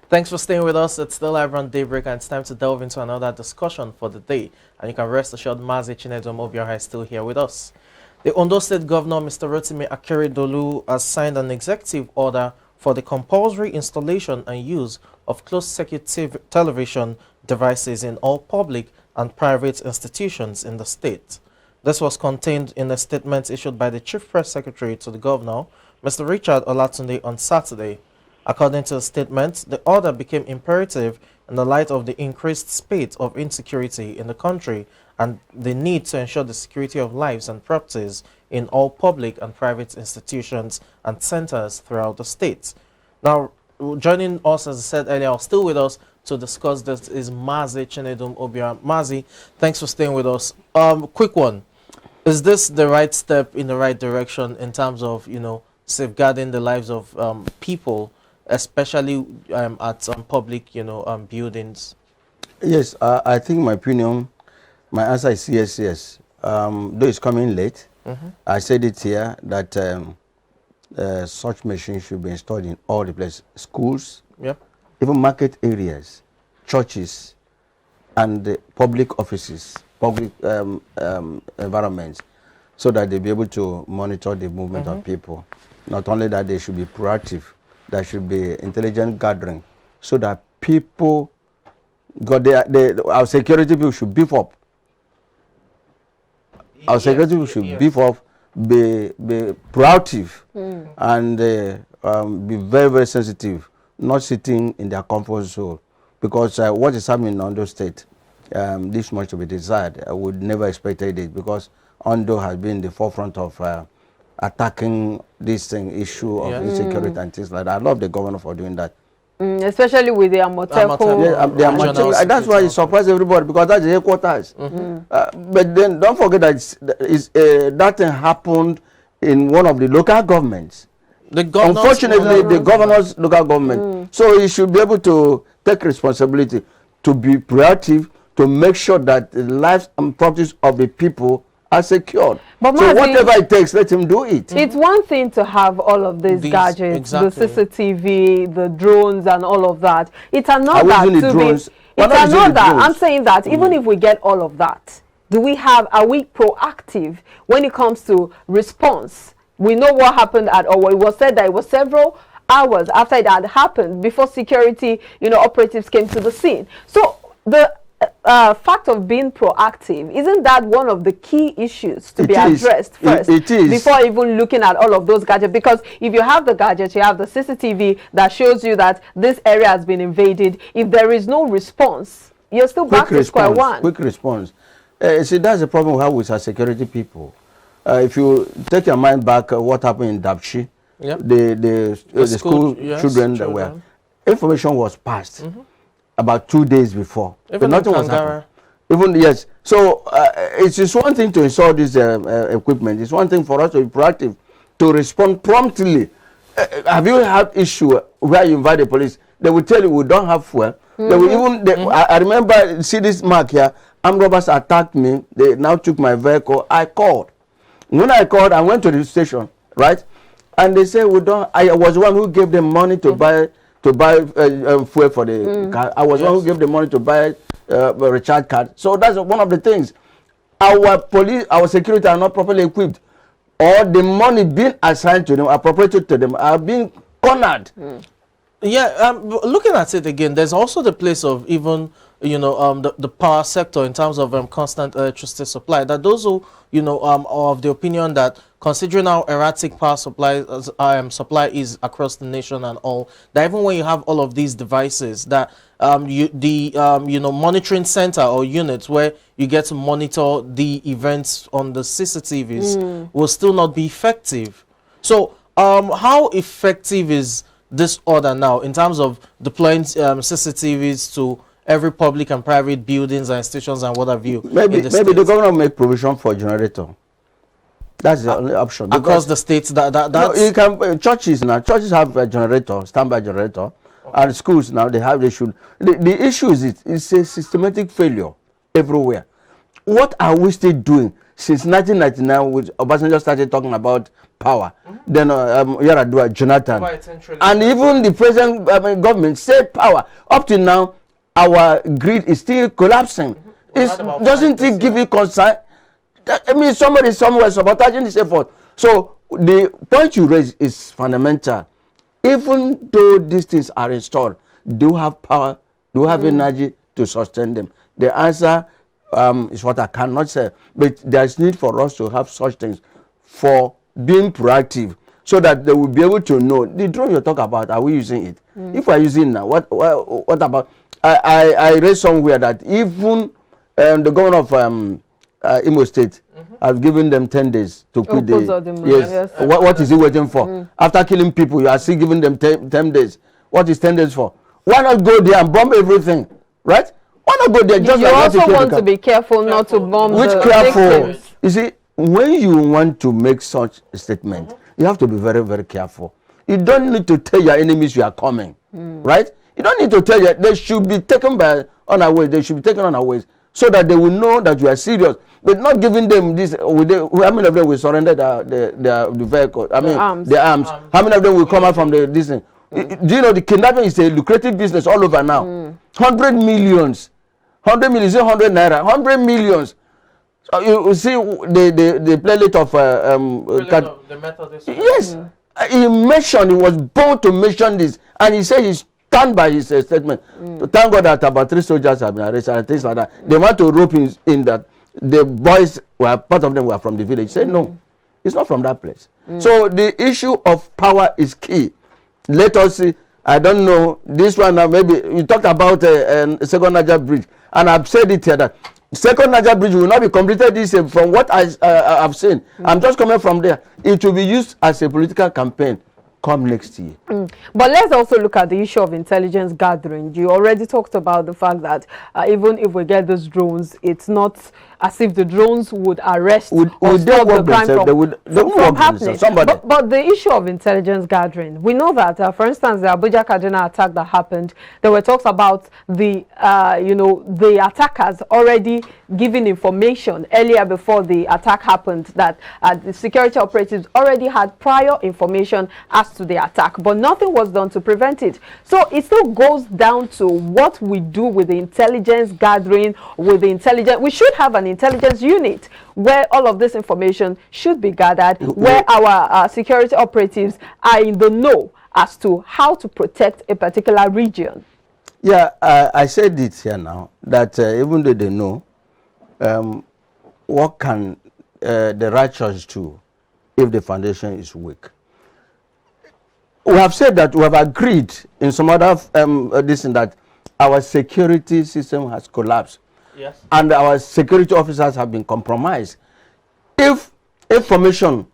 Thanks for staying with us. It's still live on Daybreak, and it's time to delve into another discussion for the day. And you can rest assured, Mazi Chinedum Obiora is still here with us. The Ondo State Governor, Mr. Rotimi Akeredolu, has signed an executive order for the compulsory installation and use of closed-circuit television devices in all public and private institutions in the state. This was contained in a statement issued by the Chief Press Secretary to the Governor, Mr. Richard Olatunde, on Saturday. According to the statement, the order became imperative in the light of the increased spate of insecurity in the country and the need to ensure the security of lives and properties in all public and private institutions and centers throughout the state. Now, joining us, as I said earlier, still with us to discuss this is Mazi Chinedum Obiora. Mazi, thanks for staying with us. Quick one. Is this the right step in the right direction in terms of, safeguarding the lives of people, especially at public, buildings? Yes, I think my opinion, my answer is yes, yes. Though it's coming late, I said it here that such machines should be installed in all the places, schools, even market areas, churches, and public offices, public environments, so that they'll be able to monitor the movement of people. Not only that, they should be proactive. There should be intelligent gathering, so that people, our security people should beef up. Our security people should beef up, be proactive, and be very, very sensitive, not sitting in their comfort zone. Because what is happening in Ondo State, this much to be desired. I would never expected it, because Ondo has been in the forefront of attacking this issue of insecurity and things like that. I love the governor for doing that. Especially with the Amotekun. That's why it surprised everybody, because that's the headquarters. But then don't forget that that thing happened in one of the local governments. Unfortunately, the governor's local government. So he should be able to take responsibility, to be proactive, to make sure that the lives and properties of the people are secured. But so whatever it takes, let him do it. It's one thing to have all of these gadgets, the CCTV, the drones, and all of that. It's another I'm saying that even if we get all of that, are we proactive when it comes to response? We know what happened at Owo. It was said that it was several hours after it had happened before security, operatives came to the scene. So the fact of being proactive, isn't that one of the key issues to be addressed first? It is. Before even looking at all of those gadgets? Because if you have the gadgets, you have the CCTV that shows you that this area has been invaded. If there is no response, you're still back to square one. Quick response. See, that's the problem we have with our security people. If you take your mind back, what happened in Dapchi, the school children that were, information was passed about 2 days before. Even nothing was happening. So it's just one thing to install this equipment. It's one thing for us to be proactive, to respond promptly. Have you had issue where you invite the police? They will tell you we don't have fuel. They will even. I remember, see this mark here. Armed robbers attacked me. They now took my vehicle. I called. When I called, I went to the station, right? And they said we don't. I was the one who gave them money to buy fuel for the car. I was the one who gave them money to buy a recharge card. So that's one of the things. Our police, our security are not properly equipped, or the money being assigned to them, appropriated to them, are being cornered. Looking at it again, there's also the place of even the power sector in terms of constant electricity supply. That those who are of the opinion that, considering how erratic power supply is across the nation and all, that even when you have all of these devices, that monitoring center or units where you get to monitor the events on the CCTVs will still not be effective. So how effective is this order now in terms of deploying CCTVs to every public and private buildings and institutions and what have you? Maybe the government will make provision for a generator. That's the only option. Across the states, you can churches have a generator, standby generator, and schools now they should. The issue is it's a systematic failure everywhere. what are we still doing since 1999 when Obasanjo started talking about power? Then Yaradua, Jonathan, and even the present government said power. Up to now, our grid is still collapsing. Doesn't it give you concern? I mean, somebody somewhere sabotaging this effort. So the point you raise is fundamental. Even though these things are installed, do you have power? Do you have energy to sustain them? The answer is what I cannot say. But there's need for us to have such things for being proactive, so that they will be able to know the drone you talk about. Are we using it? If we're using it now, what about? I read somewhere that even the governor of Imo State has given them 10 days to quit yes. What is he waiting for? After killing people, you are still giving them 10 days. What is 10 days for? Why not go there and bomb everything, right? Why not go there? Just you also want to be careful not to bomb the victims. You see, when you want to make such a statement, you have to be very, very careful. You don't need to tell your enemies you are coming, right? You don't need to tell you. They should be taken unawares. They should be taken unawares, so that they will know that you are serious. But not giving them this. How many of them will surrender the vehicle? I mean, the arms. How many of them will come out from this thing? Do you know the kidnapping is a lucrative business all over now? 100 millions. 100 million, is it 100 naira? 100 millions. So you see the playlist of the Methodist. Yes, he mentioned, he was bold to mention this, and he said he stand by his statement. Thank God that about 3 soldiers have been arrested and things like that. They want to rope in that the boys were, part of them were from the village. He said no, it's not from that place. So the issue of power is key. Let us see. I don't know this one now. Maybe you talked about Second Niger Bridge, and I've said it here that Second Niger Bridge will not be completed this year. From what I've seen, I'm just coming from there. It will be used as a political campaign come next year. But let's also look at the issue of intelligence gathering. You already talked about the fact that even if we get those drones, it's not as if the drones would arrest or stop the crime from happening. But the issue of intelligence gathering, we know that, for instance, the Abuja Kaduna attack that happened, there were talks about the attackers already giving information earlier before the attack happened, that the security operatives already had prior information as to the attack, but nothing was done to prevent it. So it still goes down to what we do with the intelligence gathering, with the intelligence. We should have an intelligence unit where all of this information should be gathered, where our security operatives are in the know as to how to protect a particular region. Yeah, I said it here now, that even though they know, what can the righteous do if the foundation is weak? We have said that we have agreed in some other that our security system has collapsed. Yes. And our security officers have been compromised. If information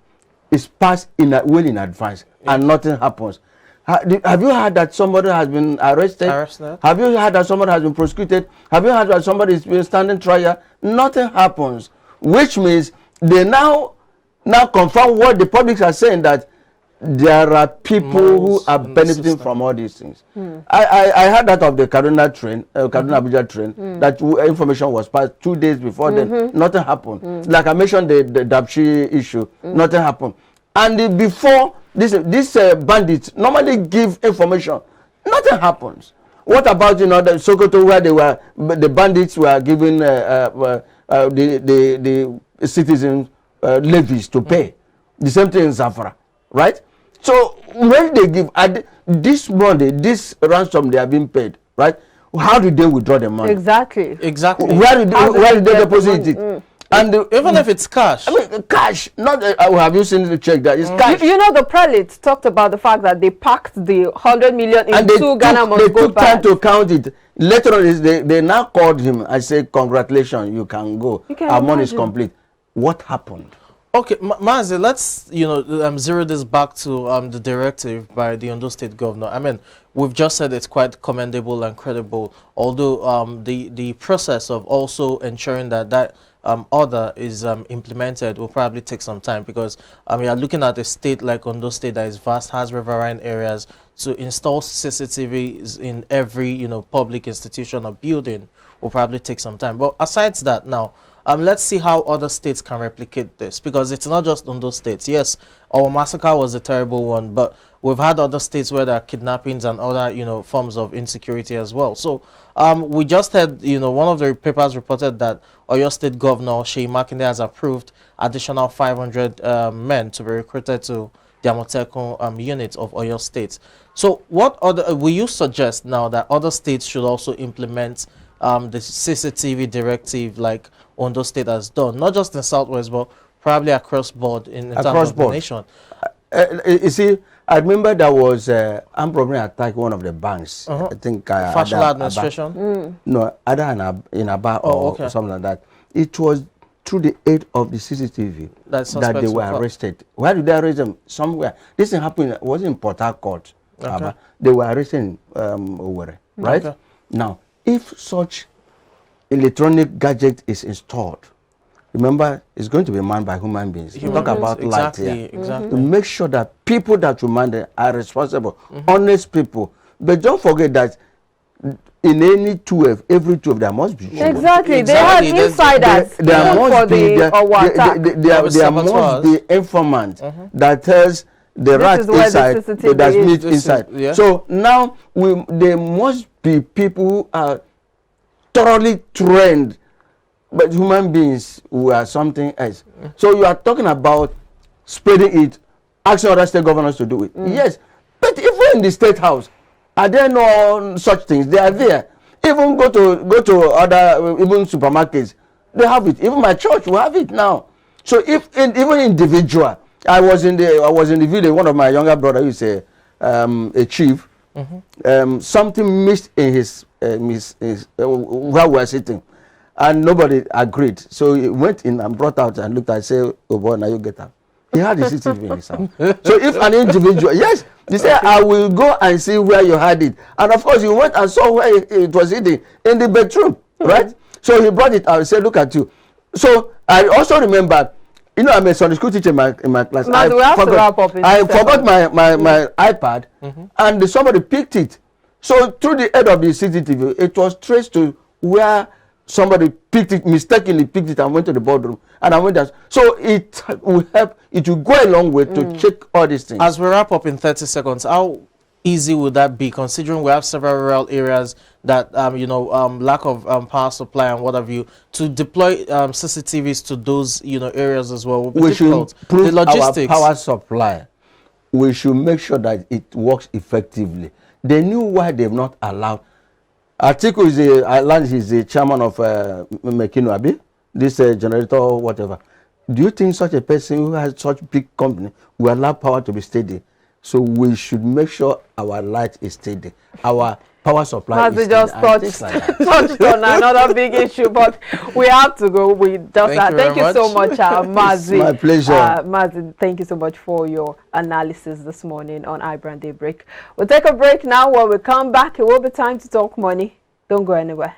is passed well in advance, and nothing happens, have you heard that somebody has been arrested? Have you heard that somebody has been prosecuted? Have you heard that somebody is being standing trial? Nothing happens, which means they now confirm what the public are saying, that there are people who are benefiting from all these things. I heard that of the Kaduna train, Kaduna Abuja train, that information was passed 2 days before then. Nothing happened. Like I mentioned the Dabshi issue, nothing happened. And before this bandits normally give information, nothing happens. What about the Sokoto, where the bandits were giving the citizens levies to pay? The same thing in Zafra, right? So when they give this money, this ransom they are being paid, right? How do they withdraw the money? Exactly. Where did they deposit it? And even if it's cash, I mean cash. Not have you seen the check that is cash? You know, the prelate talked about the fact that they packed the 100 million into Ghana must go back. They took time to count it. Later on, they now called him and said, "Congratulations, you can go. Our money is complete." What happened? Okay, Mazi, let's zero this back to the directive by the Ondo State Governor. I mean, we've just said it's quite commendable and credible, although the process of also ensuring that order is implemented will probably take some time, because we are looking at a state like Ondo State that is vast, has riverine areas. To install CCTVs in every public institution or building will probably take some time. But aside that, now let's see how other states can replicate this, because it's not just on those states. Yes, our massacre was a terrible one, but we've had other states where there are kidnappings and other, you know, forms of insecurity as well. So we just had, you know, one of the papers reported that Oyo State Governor Sheyi Makinde has approved additional 500 men to be recruited to the Amotekun unit of Oyo State. So what other will you suggest now that other states should also implement the CCTV directive like Ondo State has done, not just in Southwest, but probably across board in terms of the nation? You see, I remember there was armed robbery attack one of the banks. I think Fashola administration. No, other in Aba or something like that. It was through the aid of the CCTV that they were arrested. Where did they arrest them? Somewhere. This thing happened. It wasn't in Port Harcourt. They were arrested in Owerri, right? Now, if such electronic gadget is installed, remember, it's going to be manned by human beings. You talk about light here. To make sure that people that you man are responsible, honest people. But don't forget that in any 12, every 12, there must be human. Exactly. They have insiders. There must be informant that tells the rat inside, that meat inside. So now there must be people who are thoroughly trained, but human beings who are something else. So you are talking about spreading it, asking other state governors to do it. Yes, but even in the state house, are there no such things? They are there. Even go to other even supermarkets, they have it. Even my church will have it now. So even individual, I was in the video. One of my younger brother, who's a chief, something missed in his where we were sitting, and nobody agreed. So he went in and brought out and looked and said, "Oh boy, now you get up." He had the CCTV in his house. So if an individual, yes, he said, "I will go and see where you had it," and of course, he went and saw where it was hidden in the bedroom, right? So he brought it out and said, "Look at you." So I also remember. You know, I'm a Sunday school teacher in my class. I forgot my iPad, and somebody picked it. So through the aid of the CCTV, it was traced to where somebody picked it, mistakenly picked it, and went to the boardroom. And I went there. So it will help. It will go a long way to check all these things. As we wrap up in 30 seconds, how easy would that be, considering we have several rural areas that lack of power supply and what have you, to deploy CCTVs to those areas as well? We should improve the logistics. Our power supply. We should make sure that it works effectively. They knew why they've not allowed. Atiku is the chairman of Mekino Abi, this generator whatever. Do you think such a person who has such big company will allow power to be steady? So we should make sure our light is steady. Our power supply is steady. Just touched on another big issue, but we have to go with just that. Thank you so much, Mazi. My pleasure. Mazi, thank you so much for your analysis this morning on iBrand Daybreak. We'll take a break now. When we come back, it will be time to talk money. Don't go anywhere.